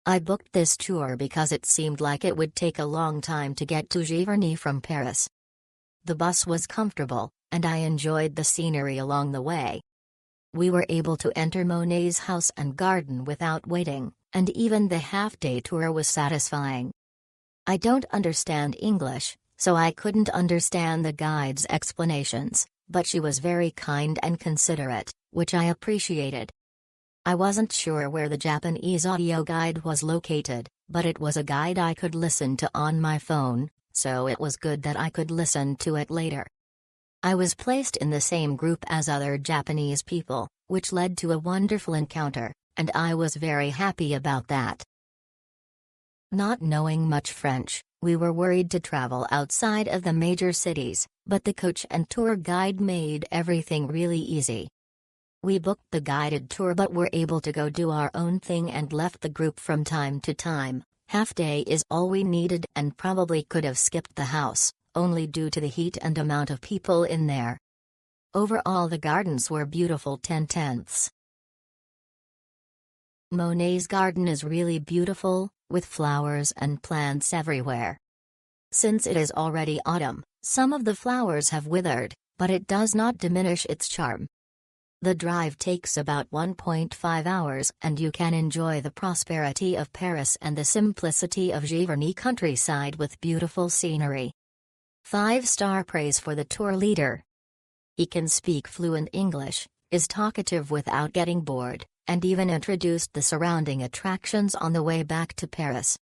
I booked this tour because it seemed like it would take a long time to get to Giverny from Paris. The bus was comfortable, and I enjoyed the scenery along the way. We were able to enter Monet's house and garden without waiting, and even the half-day tour was satisfying. I don't understand English, so I couldn't understand the guide's explanations, but she was very kind and considerate, which I appreciated. I wasn't sure where the Japanese audio guide was located, but it was a guide I could listen to on my phone, so it was good that I could listen to it later. I was placed in the same group as other Japanese people, which led to a wonderful encounter, and I was very happy about that. Not knowing much French, we were worried to travel outside of the major cities, but the coach and tour guide made everything really easy. We booked the guided tour but were able to go do our own thing and left the group from time to time. Half day is all we needed and probably could have skipped the house, only due to the heat and amount of people in there. Overall the gardens were beautiful 10/10. Monet's garden is really beautiful, with flowers and plants everywhere. Since it is already autumn, some of the flowers have withered, but it does not diminish its charm. The drive takes about 1.5 hours and you can enjoy the prosperity of Paris and the simplicity of Giverny countryside with beautiful scenery. 5-star praise for the tour leader. He can speak fluent English, is talkative without getting bored, and even introduced the surrounding attractions on the way back to Paris.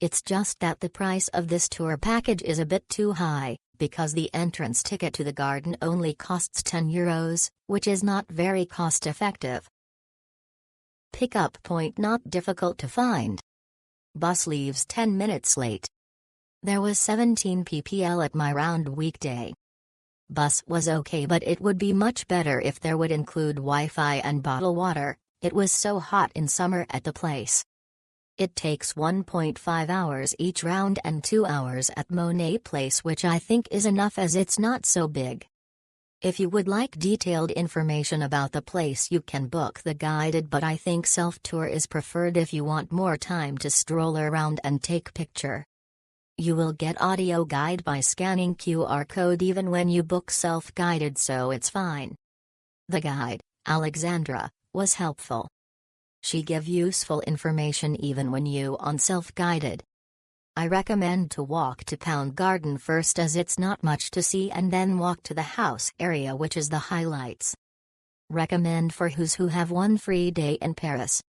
It's just that the price of this tour package is a bit too high, because the entrance ticket to the garden only costs €10, which is not very cost-effective. Pickup point not difficult to find. Bus leaves 10 minutes late. There was 17 ppl at my round weekday. Bus was okay, but it would be much better if there would include Wi-Fi and bottled water. It was so hot in summer at the place. It takes 1.5 hours each round and 2 hours at Monet Place, which I think is enough as it's not so big. If you would like detailed information about the place you can book the guided, but I think self-tour is preferred if you want more time to stroll around and take picture. You will get audio guide by scanning QR code even when you book self-guided, so it's fine. The guide, Alexandra, was helpful. She gave useful information even when you on self-guided. I recommend to walk to Pound Garden first as it's not much to see, and then walk to the house area, which is the highlights. Recommend for who have one free day in Paris.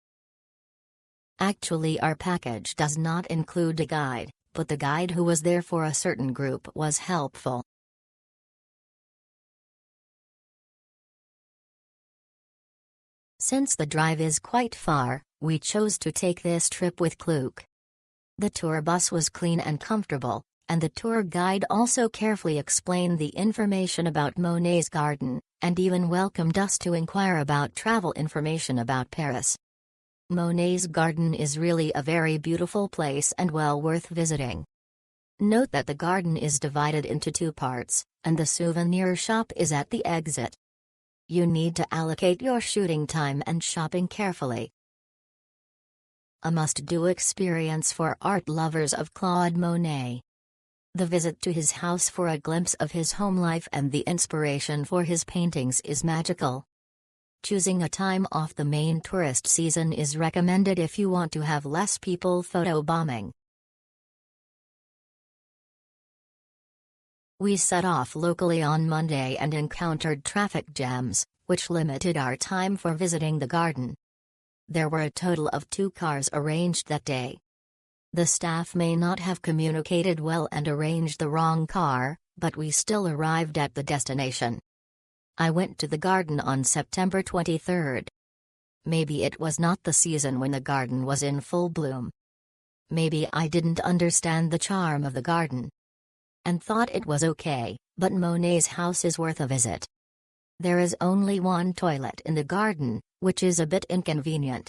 Actually our package does not include a guide, but the guide who was there for a certain group was helpful. Since the drive is quite far, we chose to take this trip with Klook. The tour bus was clean and comfortable, and the tour guide also carefully explained the information about Monet's garden, and even welcomed us to inquire about travel information about Paris. Monet's garden is really a very beautiful place and well worth visiting. Note that the garden is divided into 2 parts, and the souvenir shop is at the exit. You need to allocate your shooting time and shopping carefully. A must-do experience for art lovers of Claude Monet. The visit to his house for a glimpse of his home life and the inspiration for his paintings is magical. Choosing a time off the main tourist season is recommended if you want to have less people photobombing. We set off locally on Monday and encountered traffic jams, which limited our time for visiting the garden. There were a total of 2 cars arranged that day. The staff may not have communicated well and arranged the wrong car, but we still arrived at the destination. I went to the garden on September 23rd. Maybe it was not the season when the garden was in full bloom. Maybe I didn't understand the charm of the garden and thought it was okay, but Monet's house is worth a visit. There is only one toilet in the garden, which is a bit inconvenient,